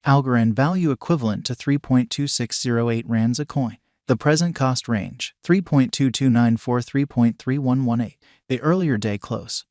Algorand value equivalent to 3.2608 rands a coin. The present cost range, 3.2294-3.3118. The earlier day close,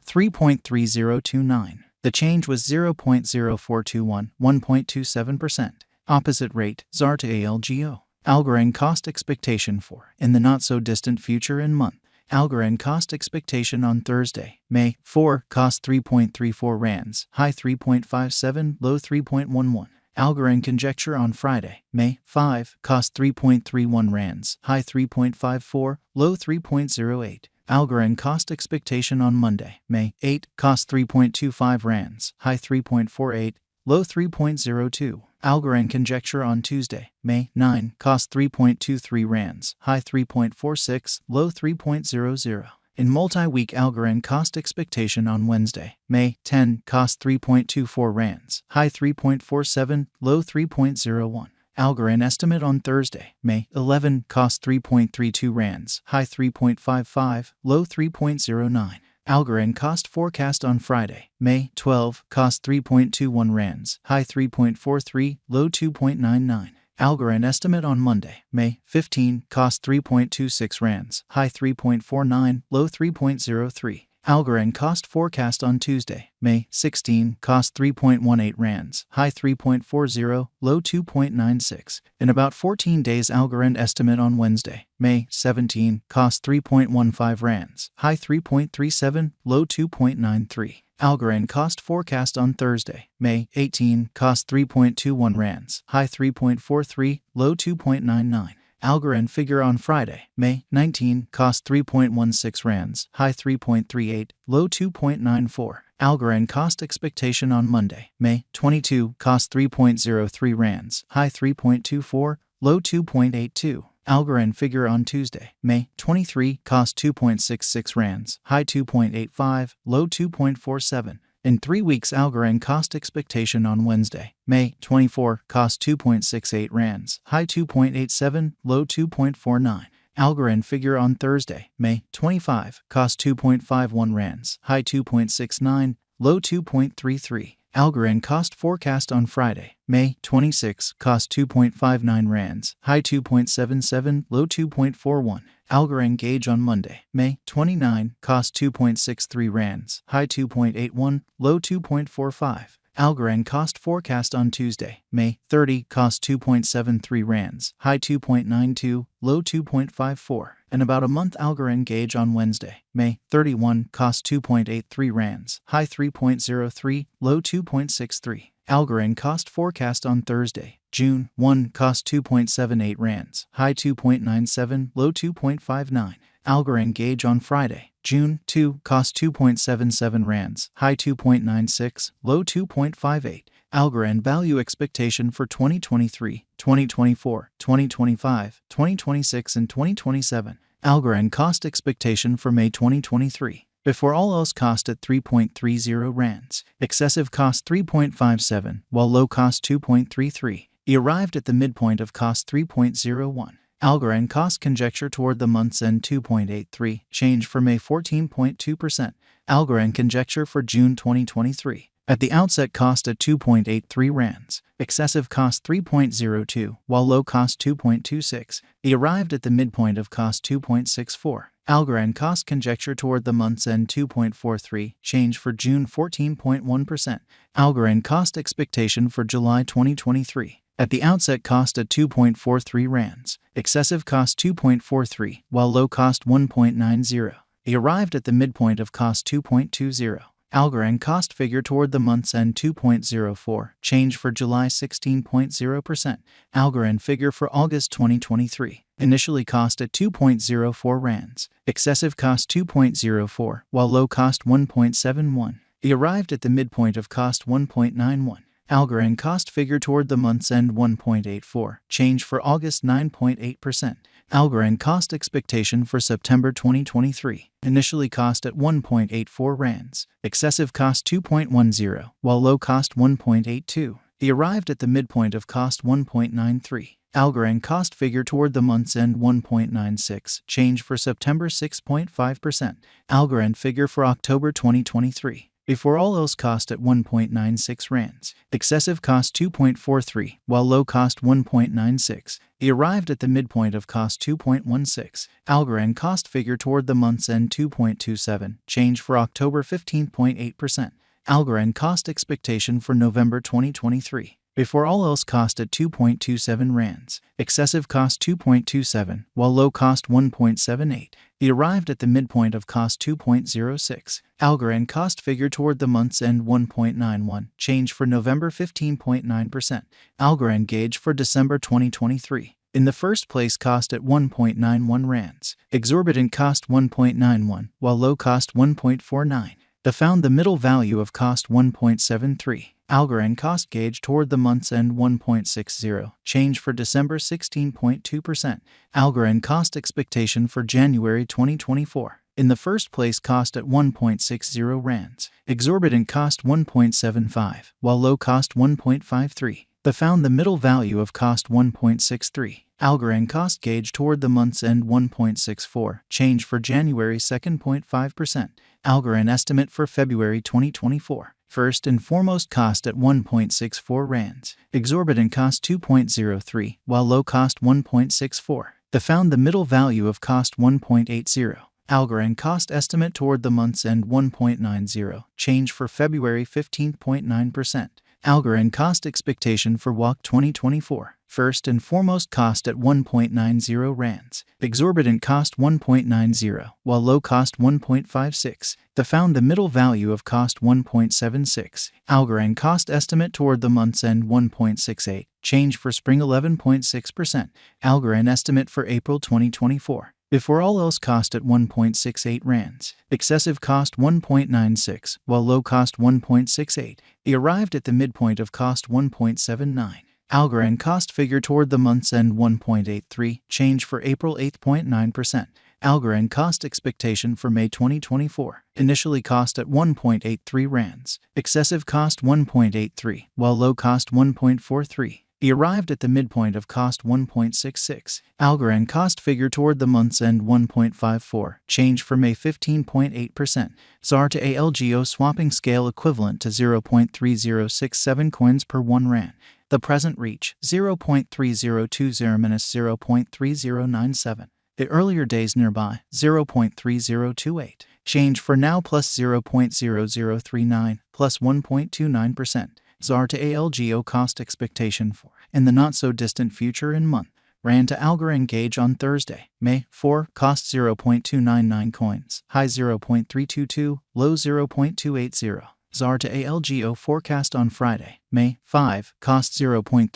3.3029. The change was 0.0421, 1.27%. Opposite rate, ZAR to ALGO. Algorand cost expectation for, in the not-so-distant future and month. Algorand cost expectation on Thursday, May 4, cost 3.34 rands, high 3.57, low 3.11. Algorand conjecture on Friday, May 5, cost 3.31 rands, high 3.54, low 3.08. Algorand cost expectation on Monday, May 8, cost 3.25 rands, high 3.48, low 3.02. Algorand conjecture on Tuesday, May 9, cost 3.23 rands, high 3.46, low 3.00. In multi-week Algorand cost expectation on Wednesday, May 10, cost 3.24 rands, high 3.47, low 3.01. Algorand estimate on Thursday, May 11, cost 3.32 rands, high 3.55, low 3.09. Algorand cost forecast on Friday, May 12, cost 3.21 rands, high 3.43, low 2.99. Algorand estimate on Monday, May 15, cost 3.26 rands, high 3.49, low 3.03. Algorand cost forecast on Tuesday, May 16, cost 3.18 rands, high 3.40, low 2.96. In about 14 days Algorand estimate on Wednesday, May 17, cost 3.15 rands, high 3.37, low 2.93. Algorand cost forecast on Thursday, May 18, cost 3.21 rands, high 3.43, low 2.99. Algorand figure on Friday, May 19, cost 3.16 rands, high 3.38, low 2.94. Algorand cost expectation on Monday, May 22, cost 3.03 rands, high 3.24, low 2.82. Algorand figure on Tuesday, May 23, cost 2.66 rands, high 2.85, low 2.47. In 3 weeks Algorand cost expectation on Wednesday, May 24, cost 2.68 rands, high 2.87, low 2.49. Algorand figure on Thursday, May 25, cost 2.51 rands, high 2.69, low 2.33. Algorand cost forecast on Friday, May 26, cost 2.59 rands, high 2.77, low 2.41. Algorand gauge on Monday, May 29, cost 2.63 rands, high 2.81, low 2.45. Algorand cost forecast on Tuesday, May 30, cost 2.73 rands, high 2.92, low 2.54. In about a month Algorand gauge on Wednesday, May 31, cost 2.83 rands, high 3.03, low 2.63. Algorand cost forecast on Thursday, June 1, cost 2.78 rands, high 2.97, low 2.59. Algorand gauge on Friday, June 2, cost 2.77 rands, high 2.96, low 2.58. Algorand value expectation for 2023, 2024, 2025, 2026, and 2027. Algorand cost expectation for May 2023. Before all else cost at 3.30 rands. Excessive cost 3.57, while low cost 2.33. He arrived at the midpoint of cost 3.01. Algorand cost conjecture toward the month's end 2.83, change for May 14.2%. Algorand conjecture for June 2023. At the outset cost at 2.83 rands. Excessive cost 3.02, while low cost 2.26. He arrived at the midpoint of cost 2.64. Algorand cost conjecture toward the month's end 2.43, change for June 14.1%. Algorand cost expectation for July 2023. At the outset cost at 2.43 rands. Excessive cost 2.43, while low cost 1.90. He arrived at the midpoint of cost 2.20. Algorand cost figure toward the month's end 2.04, change for July 16.0%. Algorand figure for August 2023. Initially cost at 2.04 rands. Excessive cost 2.04, while low cost 1.71. He arrived at the midpoint of cost 1.91. Algorand cost figure toward the month's end 1.84, change for August 9.8%. Algorand cost expectation for September 2023. Initially cost at 1.84 rands. Excessive cost 2.10, while low cost 1.82. He arrived at the midpoint of cost 1.93. Algorand cost figure toward the month's end 1.96, change for September 6.5%. Algorand figure for October 2023. before all else cost at 1.96 rands. Excessive cost 2.43, while low cost 1.96. He arrived at the midpoint of cost 2.16. Algorand cost figure toward the month's end 2.27, change for October 15.8%. Algorand cost expectation for November 2023. Before all else cost at 2.27 rands. Excessive cost 2.27, while low cost 1.78. He arrived at the midpoint of cost 2.06. Algorand cost figure toward the month's end 1.91, change for November 15.9%. Algorand gauge for December 2023. In the first place cost at 1.91 rands. Exorbitant cost 1.91, while low cost 1.49. The found the middle value of cost 1.73. Algorand cost gauge toward the month's end 1.60, change for December 16.2%. Algorand cost expectation for January 2024. In the first place cost at 1.60 rands. Exorbitant cost 1.75, while low cost 1.53. The found the middle value of cost 1.63. Algorand cost gauge toward the month's end 1.64, change for January 2.5%. Algorand estimate for February 2024. First and foremost cost at 1.64 rands. Exorbitant cost 2.03, while low cost 1.64. The found the middle value of cost 1.80. Algorand cost estimate toward the month's end 1.90, change for February 15.9%. Algorand cost expectation for WAC 2024. First and foremost cost at 1.90 rands. Exorbitant cost 1.90, while low cost 1.56. The found the middle value of cost 1.76. Algorand cost estimate toward the month's end 1.68, change for spring 11.6%. Algorand estimate for April 2024. Before all else cost at 1.68 rands. Excessive cost 1.96, while low cost 1.68. He arrived at the midpoint of cost 1.79. Algorand cost figure toward the month's end 1.83, change for April 8.9%. Algorand cost expectation for May 2024. Initially cost at 1.83 rands. Excessive cost 1.83, while low cost 1.43. He arrived at the midpoint of cost 1.66. Algorand cost figure toward the month's end 1.54, change for May 15.8%. ZAR to ALGO swapping scale equivalent to 0.3067 coins per 1 rand. The present reach 0.3020-0.3097. The earlier days nearby 0.3028. Change for now plus 0.0039 plus 1.29%. ZAR to ALGO cost expectation for, in the not-so-distant future in month. Rand to Algorand gauge on Thursday, May 4, cost 0.299 coins, high 0.322, low 0.280. ZAR to ALGO forecast on Friday, May 5, cost 0.3.